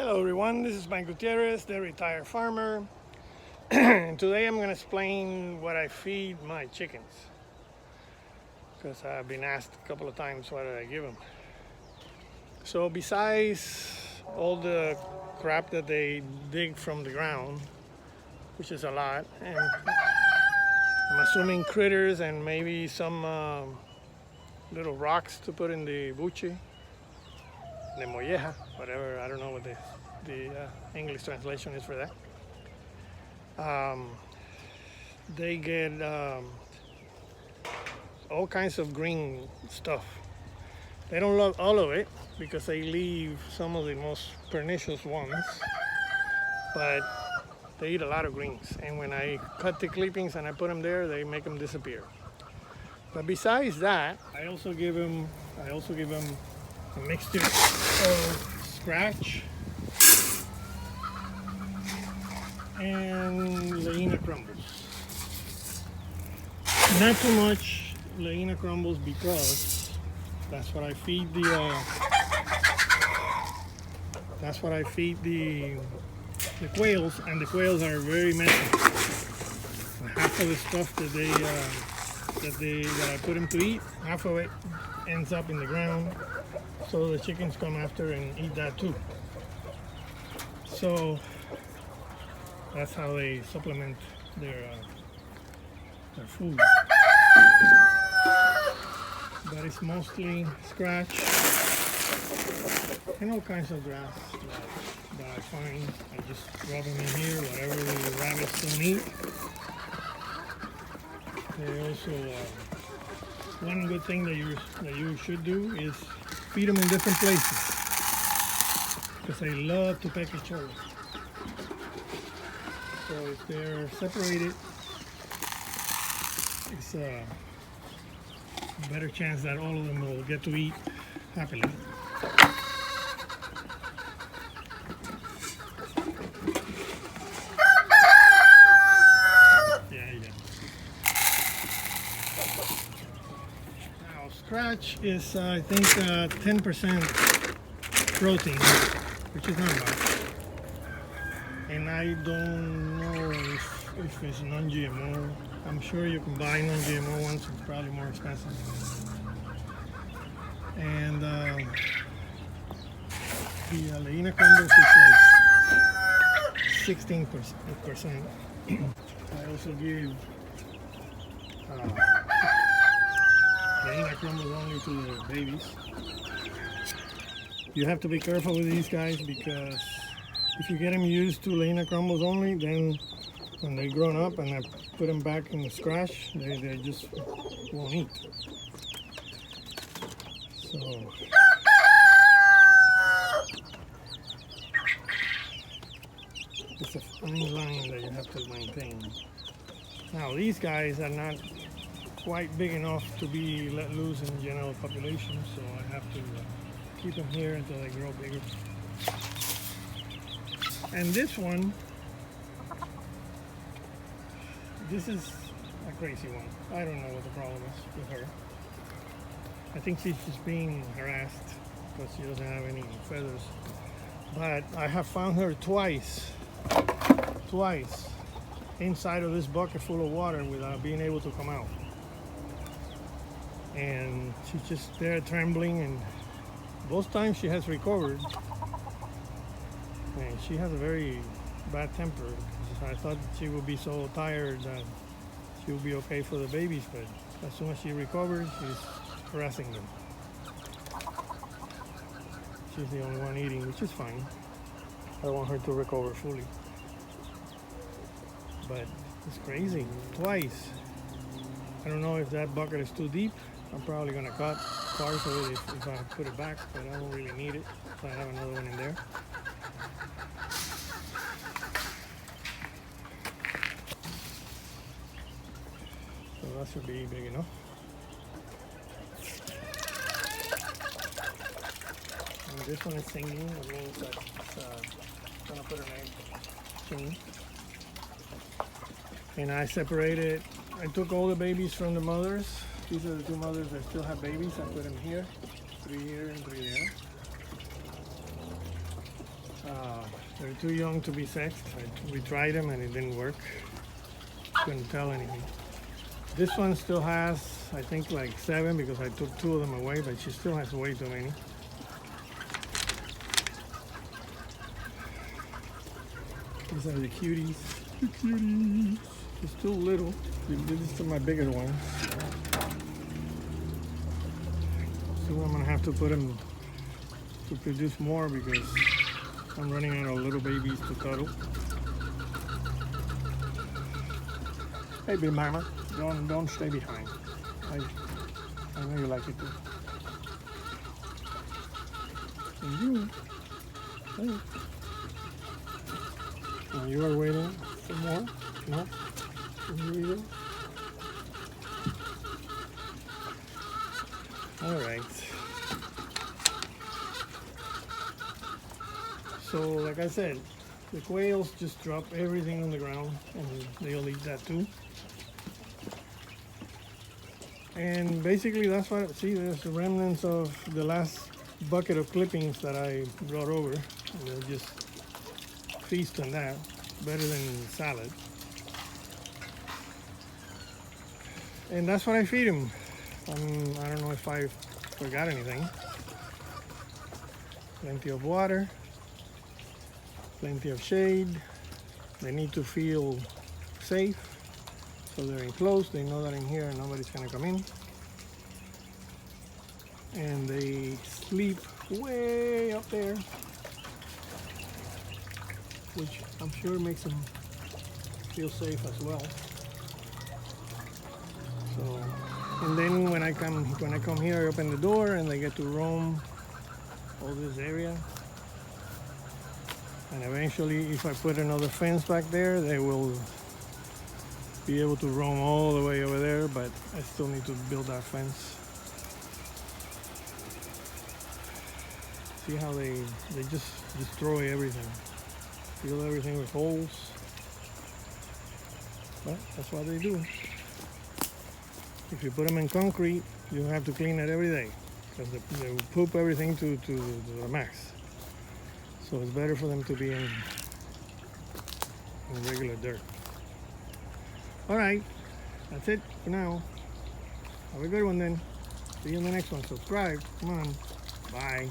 Hello everyone, this is Mike Gutierrez, the retired farmer. And today I'm going to explain what I feed my chickens, because I've been asked a couple of times what I give them. So besides all the crap that they dig from the ground, which is a lot, and I'm assuming critters and maybe some little rocks to put in the buche, the molleja, whatever, I don't know what the English translation is for that. They get all kinds of green stuff. They don't love all of it because they leave some of the most pernicious ones, but they eat a lot of greens. And when I cut the clippings and I put them there, they make them disappear. But besides that, I also give them a mixture of scratch and Leina crumbles. Not too much Leina crumbles because that's what I feed the quails, and the quails are very messy. Half of the stuff that I put them to eat, half of it ends up in the ground, so the chickens come after and eat that too. So that's how they supplement their food. But it's mostly scratch and all kinds of grass that I find. I just rub them in here, whatever the rabbits don't eat. They also, one good thing that you should do is feed them in different places, because they love to peck each other. So if they're separated, it's a better chance that all of them will get to eat happily. Now scratch is I think 10% protein, which is not much. And I don't know if it's non-GMO. I'm sure you can buy non-GMO ones. It's probably more expensive. And the Leina crumbles is like 16%. I also give Leina crumbles only to the babies. You have to be careful with these guys, because if you get them used to Leina crumbles only, then when they're grown up and I put them back in the scratch, they just won't eat. So it's a fine line that you have to maintain. Now these guys are not quite big enough to be let loose in the general population, so I have to keep them here until they grow bigger. And this one, this is a crazy one. I don't know what the problem is with her. I think she's just being harassed because she doesn't have any feathers. But I have found her twice inside of this bucket full of water without being able to come out. And she's just there trembling, and both times she has recovered. And she has a very bad temper. I thought she would be so tired that she would be okay for the babies, but as soon as she recovers, she's harassing them. She's the only one eating, which is fine. I want her to recover fully. But it's crazy, twice. I don't know if that bucket is too deep. I'm probably gonna cut parts of it if I put it back, but I don't really need it, so I have another one in there. So that should be big enough. And this one is singing, it means that it's gonna put an egg soon. And I separated, I took all the babies from the mothers. These are the two mothers that still have babies. I put them here, 3 here and 3 there. They're too young to be sexed. We tried them and it didn't work. Couldn't tell anything. This one still has, I think, like 7 because I took 2 of them away, but she still has way too many. These are the cuties. The cuties. They're still little. These are my bigger ones. Soon I'm gonna have to put them to produce more because I'm running out of little babies to cuddle. Hey, big mama, don't stay behind. I know you like it too. And you, hey. And you are waiting for more? No? Can you eat it? All right. So, like I said, the quails just drop everything on the ground and they'll eat that too. And basically that's what, see, there's the remnants of the last bucket of clippings that I brought over. And they'll just feast on that, better than salad. And that's what I feed them. I don't know if I forgot anything. Plenty of water, plenty of shade. They need to feel safe. So they're enclosed, they know that in here nobody's gonna come in. And they sleep way up there, which I'm sure makes them feel safe as well. So, and then when I come here, I open the door and they get to roam all this area. And eventually, if I put another fence back there, they will be able to roam all the way over there, but I still need to build that fence. See how they just destroy everything. Fill everything with holes. But that's what they do. If you put them in concrete, you have to clean it every day because they will poop everything to the max. So it's better for them to be in regular dirt. All right, that's it for now. Have a good one then. See you in the next one. Subscribe. Come on. Bye.